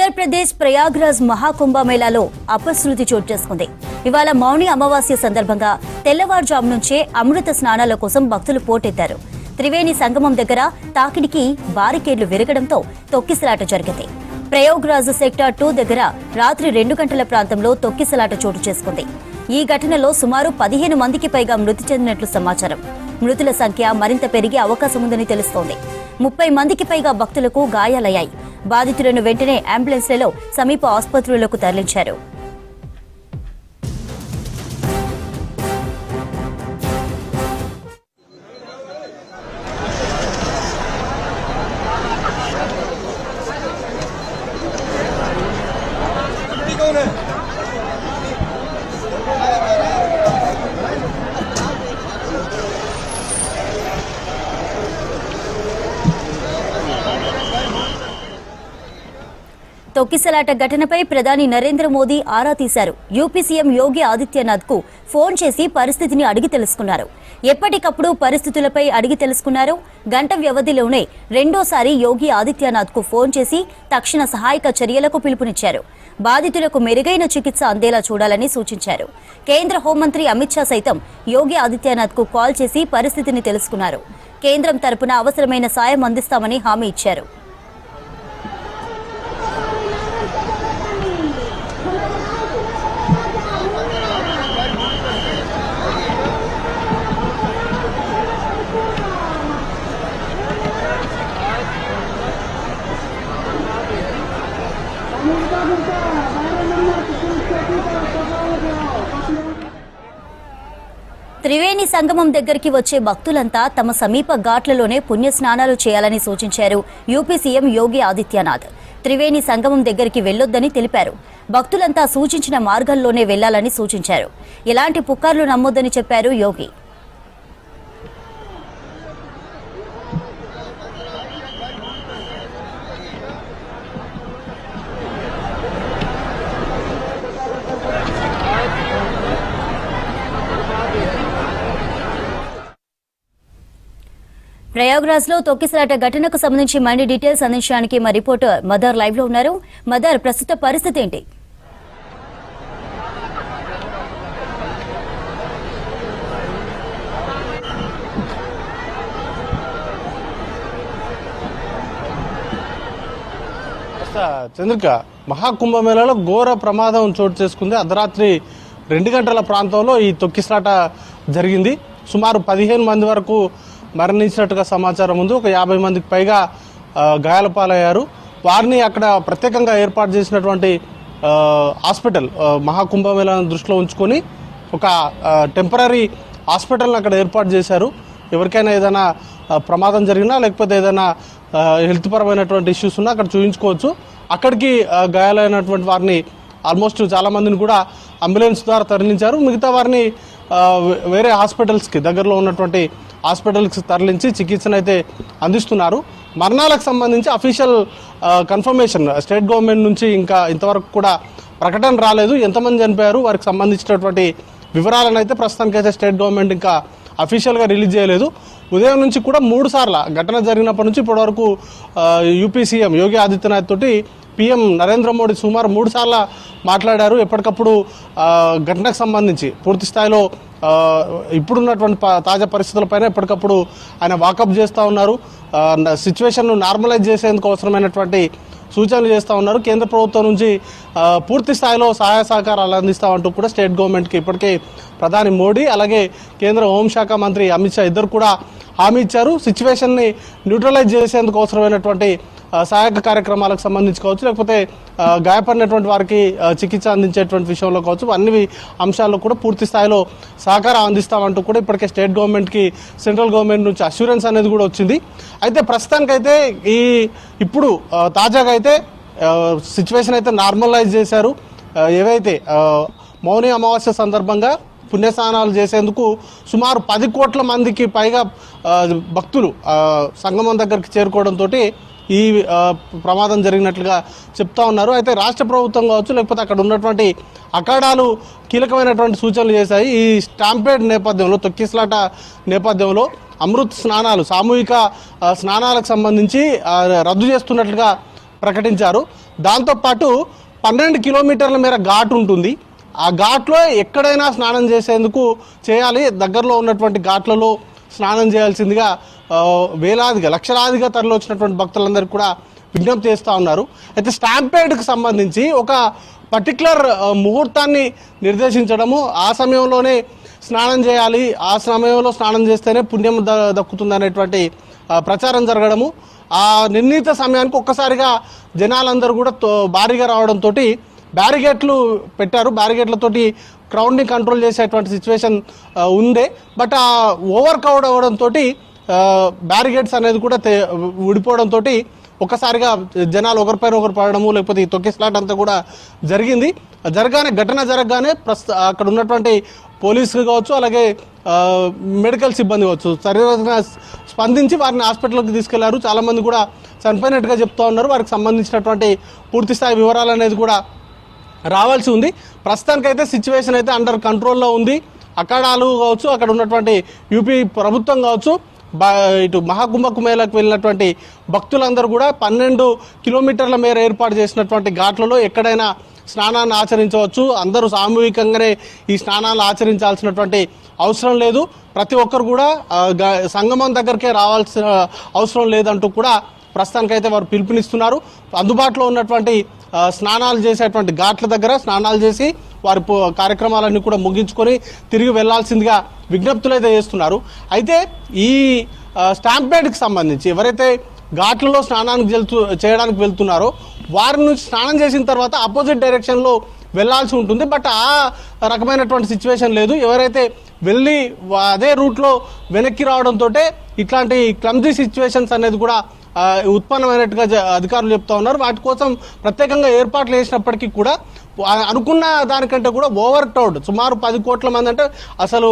ఉత్తరప్రదేశ్ ప్రయాగ్రాజ్ మహాకుంభమేళాలో అపశృతి చోటు చేసుకుంది. ఇవాళ మౌని అమావాస్య సందర్భంగా తెల్లవారుజాము నుంచే అమృత స్నానాల కోసం భక్తులు పోటెత్తారు. త్రివేణి సంగమం దగ్గర తాకిడికి బారికేడ్లు విరగడంతో తొక్కిసలాట జరిగింది. ప్రయాగ్రాజ్ సెక్టార్ 2 దగ్గర రాత్రి 2 గంటల ప్రాంతంలో తొక్కిసలాట చోటు చేసుకుంది. ఈ ఘటనలో సుమారు 15 మందికి పైగా మృతి చెందినట్లు సమాచారం. మృతుల సంఖ్య మరింత పెరిగే అవకాశం ఉందని తెలుస్తోంది. 30 మందికి పైగా భక్తులకు గాయాలయ్యాయి. బాధితులను వెంటనే అంబులెన్స్లలో సమీప ఆసుపత్రులకు తరలించారు. తొక్కిసలాట ఘటనపై ప్రధాని నరేంద్ర మోదీ ఆరా తీశారు. యూపీ సీఎం యోగి ఆదిత్యనాథ్ కు ఫోన్ చేసి పరిస్థితిని అడిగి తెలుసుకున్నారు. ఎప్పటికప్పుడు పరిస్థితులపై అడిగి తెలుసుకున్నారు. గంట వ్యవధిలోనే రెండోసారి యోగి ఆదిత్యనాథ్ కు ఫోన్ చేసి తక్షణ సహాయక చర్యలకు పిలుపునిచ్చారు. బాధితులకు మెరుగైన చికిత్స అందేలా చూడాలని సూచించారు. కేంద్ర హోంమంత్రి అమిత్ షా సైతం యోగి ఆదిత్యనాథ్ కు కాల్ చేసి పరిస్థితిని తెలుసుకున్నారు. కేంద్రం తరపున అవసరమైన సాయం అందిస్తామని హామీ ఇచ్చారు. త్రివేణి సంగమం దగ్గరికి వచ్చే భక్తులంతా తమ సమీప ఘాట్లలోనే పుణ్యస్నానాలు చేయాలని సూచించారు యూపీ సీఎం యోగి ఆదిత్యనాథ్. త్రివేణి సంగమం దగ్గరికి వెళ్లొద్దని తెలిపారు. భక్తులంతా సూచించిన మార్గంలోనే వెళ్లాలని సూచించారు. ఎలాంటి పుకార్లు నమ్మొద్దని చెప్పారు యోగి. ప్రయాగ్రాజ్ లో తొక్కిసలాట ఘటనకు సంబంధించి మరిన్ని డీటెయిల్స్ అందించడానికి మా రిపోర్టర్ మదర్ లైవ్ లో ఉన్నారు. మదర్, ప్రస్తుత పరిస్థితి ఏంటి? చంద్రిక, మహాకుంభమేళాలో ఘోర ప్రమాదం చోటు చేసుకుంది. అర్ధరాత్రి 2 గంటల ప్రాంతంలో ఈ తొక్కిసలాట జరిగింది. సుమారు 15 మంది వరకు మరణించినట్టుగా సమాచారం ఉంది. ఒక 50 మందికి పైగా గాయాల పాలయ్యారు. వారిని అక్కడ ప్రత్యేకంగా ఏర్పాటు చేసినటువంటి హాస్పిటల్ మహాకుంభమేళాను దృష్టిలో ఉంచుకొని ఒక టెంపరీ హాస్పిటల్ని అక్కడ ఏర్పాటు చేశారు. ఎవరికైనా ఏదైనా ప్రమాదం జరిగినా లేకపోతే ఏదైనా హెల్త్ పరమైనటువంటి ఇష్యూస్ ఉన్నా అక్కడ చూపించుకోవచ్చు. అక్కడికి గాయాలైనటువంటి వారిని ఆల్మోస్ట్ చాలా మందిని కూడా అంబులెన్స్ ద్వారా తరలించారు. మిగతా వారిని వేరే హాస్పిటల్స్కి, దగ్గరలో ఉన్నటువంటి హాస్పిటల్స్కి తరలించి చికిత్సను అయితే అందిస్తున్నారు. మరణాలకు సంబంధించి అఫీషియల్ కన్ఫర్మేషన్ స్టేట్ గవర్నమెంట్ నుంచి ఇంకా ఇంతవరకు కూడా ప్రకటన రాలేదు. ఎంతమంది చనిపోయారు, వారికి సంబంధించినటువంటి వివరాలను అయితే ప్రస్తుతానికైతే స్టేట్ గవర్నమెంట్ ఇంకా అఫీషియల్గా రిలీజ్ చేయలేదు. ఉదయం నుంచి కూడా 3 సార్లు ఘటన జరిగినప్పటి నుంచి ఇప్పటివరకు యూపీ సీఎం యోగి ఆదిత్యనాథ్ తోటి పీఎం నరేంద్ర మోడీ సుమారు 3 సార్లు మాట్లాడారు. ఎప్పటికప్పుడు ఘటనకు సంబంధించి పూర్తి స్థాయిలో ఇప్పుడున్నటువంటి తాజా పరిస్థితులపైన ఎప్పటికప్పుడు ఆయన వాకప్ చేస్తూ ఉన్నారు. సిచ్యువేషన్ను నార్మలైజ్ చేసేందుకు అవసరమైనటువంటి సూచనలు చేస్తూ ఉన్నారు. కేంద్ర ప్రభుత్వం నుంచి పూర్తి స్థాయిలో సహాయ సహకారాలు అందిస్తామంటూ కూడా స్టేట్ గవర్నమెంట్కి ఇప్పటికే ప్రధాని మోడీ అలాగే కేంద్ర హోంశాఖ మంత్రి అమిత్ షా ఇద్దరు కూడా హామీ ఇచ్చారు. సిచ్యువేషన్ని న్యూట్రలైజ్ చేసేందుకు అవసరమైనటువంటి సహాయక కార్యక్రమాలకు సంబంధించి కావచ్చు, లేకపోతే గాయపడినటువంటి వారికి చికిత్స అందించేటువంటి విషయంలో కావచ్చు, అన్ని అంశాల్లో కూడా పూర్తి స్థాయిలో సహకారం అందిస్తామంటూ కూడా ఇప్పటికే స్టేట్ గవర్నమెంట్కి సెంట్రల్ గవర్నమెంట్ నుంచి అష్యూరెన్స్ అనేది కూడా వచ్చింది. అయితే ప్రస్తుతానికైతే ఇప్పుడు తాజాగా అయితే సిచ్యువేషన్ అయితే నార్మలైజ్ చేశారు. ఏవైతే మౌని అమావాస్య సందర్భంగా పుణ్యస్నానాలు చేసేందుకు సుమారు 10 కోట్ల మందికి పైగా భక్తులు సంగమం దగ్గరికి చేరుకోవడంతో ఈ ప్రమాదం జరిగినట్లుగా చెప్తా ఉన్నారు. అయితే రాష్ట్ర ప్రభుత్వం కావచ్చు, లేకపోతే అక్కడ ఉన్నటువంటి అఖాడాలు కీలకమైనటువంటి సూచనలు చేశాయి. ఈ స్టాంపేడ్ నేపథ్యంలో, తొక్కిసలాట నేపథ్యంలో అమృత్ స్నానాలు, సామూహిక స్నానాలకు సంబంధించి రద్దు చేస్తున్నట్లుగా ప్రకటించారు. దాంతోపాటు 12 కిలోమీటర్ల మేర ఘాట్ ఉంటుంది. ఆ ఘాట్లో ఎక్కడైనా స్నానం చేసేందుకు చేయాలి. దగ్గరలో ఉన్నటువంటి ఘాట్లలో స్నానం చేయాల్సిందిగా వేలాదిగా లక్షలాదిగా తరలి వచ్చినటువంటి భక్తులందరికీ కూడా విజ్ఞప్తి చేస్తూ ఉన్నారు. అయితే స్టాంపేడ్కి సంబంధించి ఒక పర్టికులర్ ముహూర్తాన్ని నిర్దేశించడము, ఆ సమయంలోనే స్నానం చేయాలి, ఆ సమయంలో స్నానం చేస్తేనే పుణ్యం దక్కుతుంది అనేటువంటి ప్రచారం జరగడము, ఆ నిర్ణీత సమయానికి ఒక్కసారిగా జనాలందరూ కూడా భారీగా రావడంతో బ్యారిగేట్లు పెట్టారు. బ్యారిగేట్లతోటి క్రౌడ్ని కంట్రోల్ చేసేటువంటి సిచ్యువేషన్ ఉండే. బట్ ఆ ఓవర్ క్రౌడ్ అవ్వడంతో బ్యారిగేట్స్ అనేది కూడా ఊడిపోవడంతో ఒక్కసారిగా జనాలు ఒకరిపైన ఒకరు పడడము, లేకపోతే ఈ తొక్కిసలాట అంతా కూడా జరిగింది. ఘటన జరగగానే అక్కడ ఉన్నటువంటి పోలీసులు కావచ్చు, అలాగే మెడికల్ సిబ్బంది కావచ్చు సరిగ్గా స్పందించి వారిని హాస్పిటల్కి తీసుకెళ్లారు. చాలామంది కూడా చనిపోయినట్టుగా చెప్తా ఉన్నారు. వారికి సంబంధించినటువంటి పూర్తిస్థాయి వివరాలు అనేది కూడా రావాల్సి ఉంది. ప్రస్తుతానికైతే సిచ్యువేషన్ అయితే అండర్ కంట్రోల్లో ఉంది. అఖాడాలు కావచ్చు, అక్కడ ఉన్నటువంటి యూపీ ప్రభుత్వం కావచ్చు, ఇటు మహాకుంభకు మేళకు వెళ్ళినటువంటి భక్తులందరూ కూడా 12 కిలోమీటర్ల మేర ఏర్పాటు చేసినటువంటి ఘాట్లలో ఎక్కడైనా స్నానాన్ని ఆచరించవచ్చు. అందరూ సామూహికంగానే ఈ స్నానాలు ఆచరించాల్సినటువంటి అవసరం లేదు. ప్రతి ఒక్కరు కూడా సంగమం దగ్గరికే రావాల్సిన అవసరం లేదంటూ కూడా ప్రస్తుతానికైతే వారు పిలుపునిస్తున్నారు. అందుబాటులో ఉన్నటువంటి స్నానాలు చేసేటువంటి ఘాట్ల దగ్గర స్నానాలు చేసి వారి కార్యక్రమాలన్నీ కూడా ముగించుకొని తిరిగి వెళ్లాల్సిందిగా విజ్ఞప్తులు అయితే చేస్తున్నారు. అయితే ఈ స్టాంపేడ్కి సంబంధించి ఎవరైతే ఘాట్లలో స్నానానికి చేయడానికి వెళ్తున్నారో వారి నుంచి స్నానం చేసిన తర్వాత ఆపోజిట్ డైరెక్షన్లో వెళ్లాల్సి ఉంటుంది. బట్ ఆ రకమైనటువంటి సిచ్యువేషన్ లేదు. ఎవరైతే వెళ్ళి అదే రూట్లో వెనక్కి రావడంతో ఇట్లాంటి క్లమ్జీ సిచ్యువేషన్స్ అనేది కూడా ఉత్పన్నమైనట్టుగా అధికారులు చెప్తా ఉన్నారు. వాటి కోసం ప్రత్యేకంగా ఏర్పాట్లు చేసినప్పటికీ కూడా అనుకున్న దానికంటే కూడా ఓవర్ క్రౌడ్, సుమారు 10 కోట్ల మంది, అంటే అసలు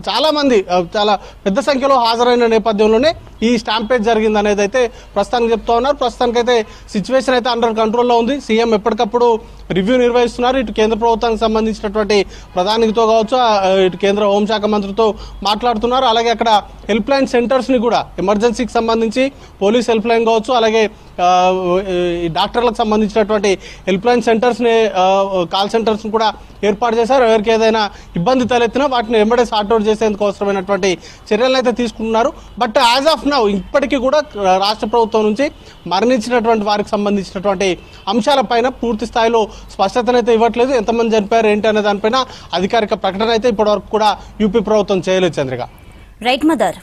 చాలా మంది చాలా పెద్ద సంఖ్యలో హాజరైన నేపథ్యంలోనే ఈ స్టాంపేజ్ జరిగింది అనేది అయితే ప్రస్తుతానికి చెప్తా ఉన్నారు. ప్రస్తుతానికైతే సిచ్యువేషన్ అయితే అండర్ కంట్రోల్లో ఉంది. సీఎం ఎప్పటికప్పుడు రివ్యూ నిర్వహిస్తున్నారు. ఇటు కేంద్ర ప్రభుత్వానికి సంబంధించినటువంటి ప్రధానితో కావచ్చు, ఇటు కేంద్ర హోంశాఖ మంత్రితో మాట్లాడుతున్నారు. అలాగే అక్కడ హెల్ప్ లైన్ సెంటర్స్ని కూడా ఎమర్జెన్సీకి సంబంధించి పోలీస్ హెల్ప్ లైన్ కావచ్చు, అలాగే డాక్టర్లకు సంబంధించినటువంటి హెల్ప్ లైన్ సెంటర్స్ని, కాల్ సెంటర్స్ని కూడా ఏర్పాటు చేశారు. ఎవరికి ఏదైనా ఇబ్బంది తలెత్తినా వాటిని వెంబడే సార్ట్అవుట్ చేసేందుకు అవసరమైనటువంటి చర్యలను అయితే తీసుకుంటున్నారు. బట్ యాజ్ ఆఫ్ నౌ ఇప్పటికీ కూడా రాష్ట్ర ప్రభుత్వం నుంచి మరణించినటువంటి వారికి సంబంధించినటువంటి అంశాలపైన పూర్తి స్థాయిలో స్పష్టతనైతే ఇవ్వట్లేదు. ఎంతమంది చనిపోయారు ఏంటి అనే దానిపైన అధికారిక ప్రకటన అయితే ఇప్పటివరకు కూడా యూపీ ప్రభుత్వం చేయలేదు. చంద్రిక. Right mother.